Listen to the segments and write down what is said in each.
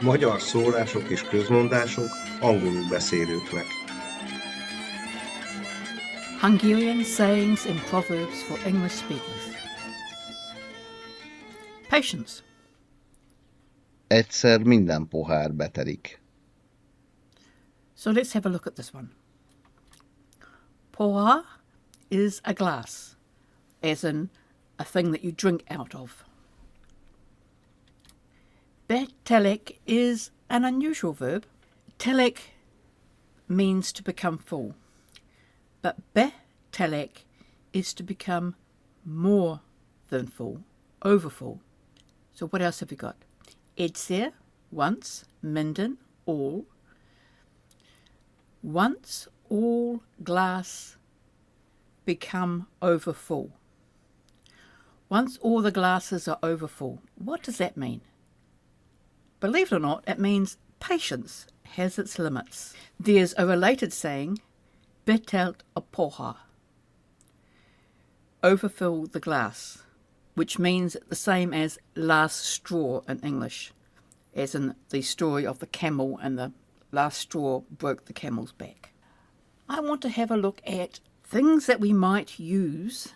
Magyar szólások és közmondások angolul beszélőknek. Hungarian sayings and proverbs for English speakers. Patience. Egyszer minden pohár betelik. So let's have a look at this one. Pohár is a glass, as in a thing that you drink out of. Betelik is an unusual verb. Telik means to become full, but betelik is to become more than full, over full. So what else have we got? Egyszer, once, minden, all. Once all glass become over full. Once all the glasses are over full. What does that mean? Believe it or not, it means patience has its limits. There's a related saying, betelik a pohár, overfill the glass, which means the same as last straw in English, as in the story of the camel and the last straw broke the camel's back. I want to have a look at things that we might use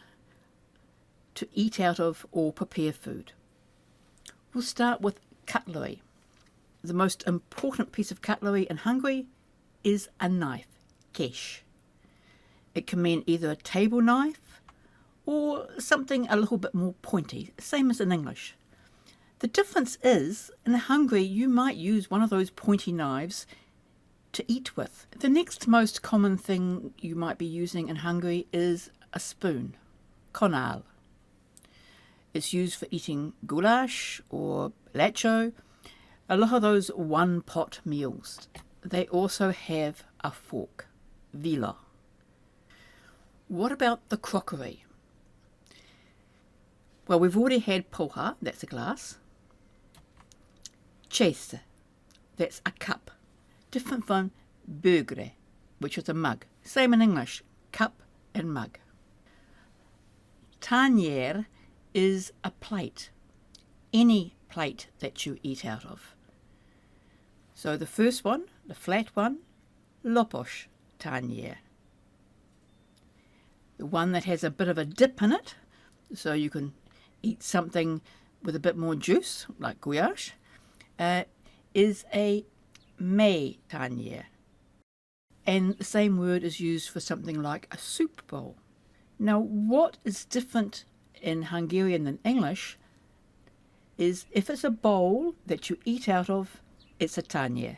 to eat out of or prepare food. We'll start with cutlery. The most important piece of cutlery in Hungary is a knife, kés. It can mean either a table knife or something a little bit more pointy, same as in English. The difference is, in Hungary you might use one of those pointy knives to eat with. The next most common thing you might be using in Hungary is a spoon, kanál. It's used for eating goulash or lecho, a lot of those one-pot meals. They also have a fork, vila. What about the crockery? Well, we've already had pohár, that's a glass. Csésze, that's a cup. Different from bögre, which is a mug. Same in English, cup and mug. Tányér is a plate, any plate that you eat out of. So the first one, the flat one, lapos tányér. The one that has a bit of a dip in it, so you can eat something with a bit more juice, like goulash, is a mély tányér. And the same word is used for something like a soup bowl. Now, what is different in Hungarian than English is if it's a bowl that you eat out of, it's a tányér.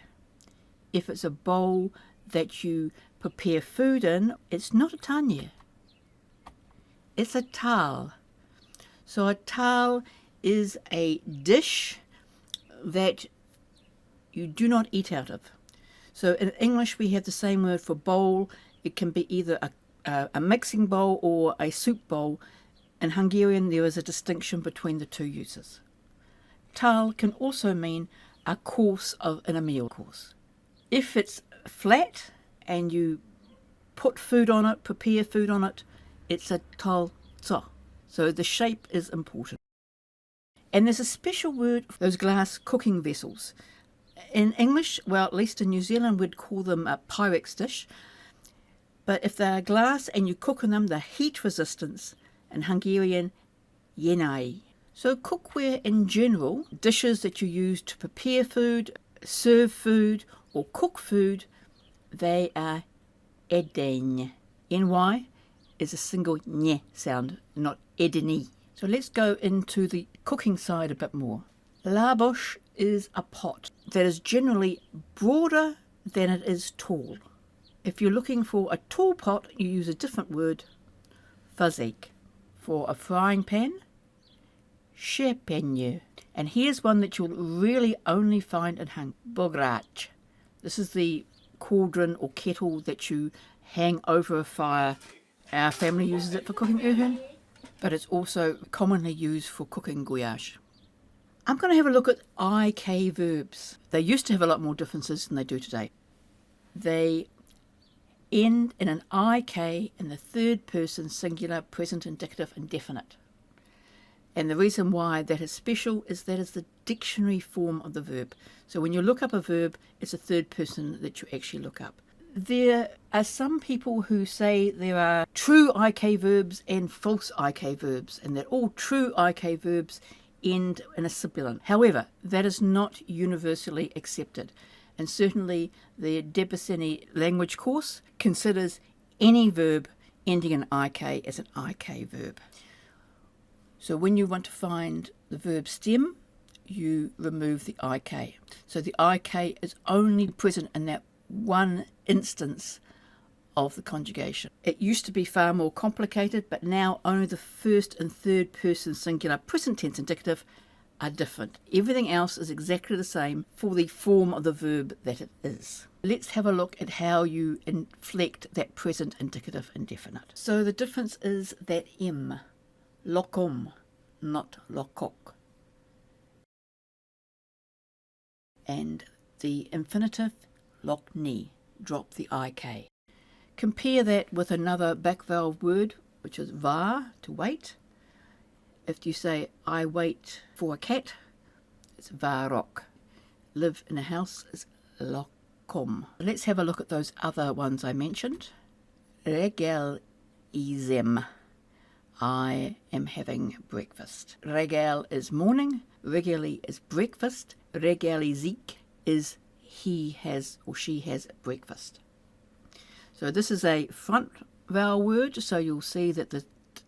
If it's a bowl that you prepare food in, it's not a tányér. It's a tál. So a tál is a dish that you do not eat out of. So in English we have the same word for bowl. It can be either a mixing bowl or a soup bowl. In Hungarian there is a distinction between the two uses. Tál can also mean a course in a meal course. If it's flat and you put food on it, prepare food on it, it's a tálca. So the shape is important. And there's a special word for those glass cooking vessels. In English, well, at least in New Zealand, we'd call them a Pyrex dish. But if they're glass and you cook in them, the heat resistance in Hungarian, Nyári. So cookware in general, dishes that you use to prepare food, serve food, or cook food, they are edény. NY is a single nye sound, not edeni. So let's go into the cooking side a bit more. Lábos is a pot that is generally broader than it is tall. If you're looking for a tall pot, you use a different word, eszik. For a frying pan, serpenyő. And here's one that you'll really only find in Hungary, bogrács. This is the cauldron or kettle that you hang over a fire. Our family uses it for cooking öhön, but it's also commonly used for cooking goulash. I'm going to have a look at IK verbs. They used to have a lot more differences than they do today. They end in an IK in the third person singular, present, indicative, indefinite. And the reason why that is special is that is the dictionary form of the verb. So when you look up a verb, it's a third person that you actually look up. There are some people who say there are true IK verbs and false IK verbs, and that all true IK verbs end in a sibilant. However, that is not universally accepted, and certainly the Debreceni language course considers any verb ending in IK as an IK verb. So when you want to find the verb stem, you remove the IK. So the IK is only present in that one instance of the conjugation. It used to be far more complicated, but now only the first and third person singular present tense indicative are different. Everything else is exactly the same for the form of the verb that it is. Let's have a look at how you inflect that present indicative indefinite. So the difference is that M, lokom, not lokok. And the infinitive, lokni, drop the IK. Compare that with another back vowel word, which is var, to wait. If you say, I wait for a cat, it's varok. Live in a house is lokom. Let's have a look at those other ones I mentioned. Regel izem. I am having breakfast. Regel is morning. Regeli is breakfast. Regelizik is he has or she has breakfast. So this is a front vowel word, so you'll see that the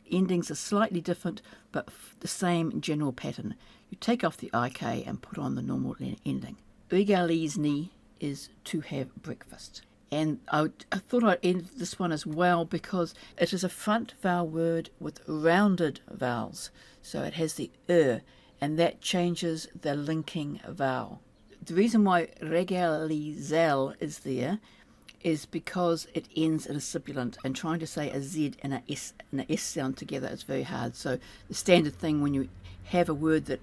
endings are slightly different, but the same general pattern. You take off the IK and put on the normal ending. Regelizni is to have breakfast. And I thought I'd end this one as well because it is a front vowel word with rounded vowels. So it has the and that changes the linking vowel. The reason why regelizel is there is because it ends in a sibilant, and trying to say a Z and a S sound together is very hard. So the standard thing when you have a word that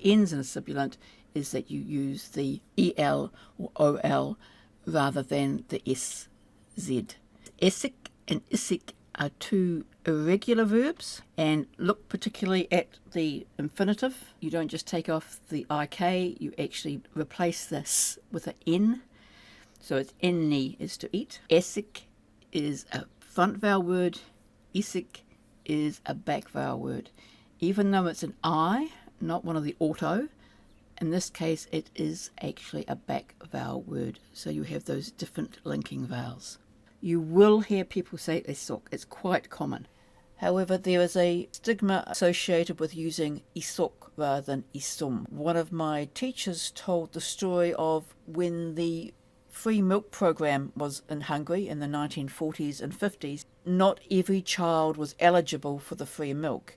ends in a sibilant is that you use the EL or OL rather than the SZ. Esik and isik are two irregular verbs, and look particularly at the infinitive. You don't just take off the IK, you actually replace this with an N. So it's enni is to eat. Esik is a front vowel word. Isik is a back vowel word. Even though it's an I, not one of the auto, in this case it is actually a back vowel word. So you have those different linking vowels. You will hear people say isok. It's quite common. However, there is a stigma associated with using isok rather than isum. One of my teachers told the story of when the free milk program was in Hungary in the 1940s and 50s. Not every child was eligible for the free milk,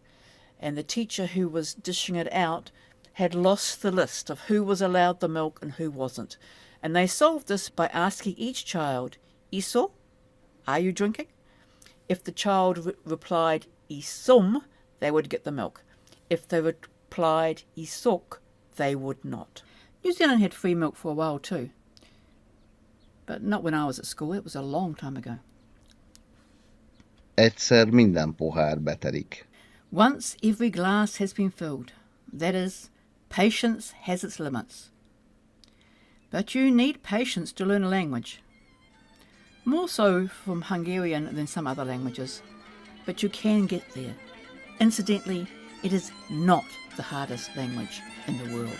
and the teacher who was dishing it out had lost the list of who was allowed the milk and who wasn't. And they solved this by asking each child, Iso, are you drinking? If the child replied Isum, they would get the milk. If they replied Isok, they would not. New Zealand had free milk for a while too, but not when I was at school. It was a long time ago. Egyszer minden pohár betelik. Once every glass has been filled. That is, patience has its limits. But you need patience to learn a language. More so from Hungarian than some other languages. But you can get there. Incidentally, it is not the hardest language in the world.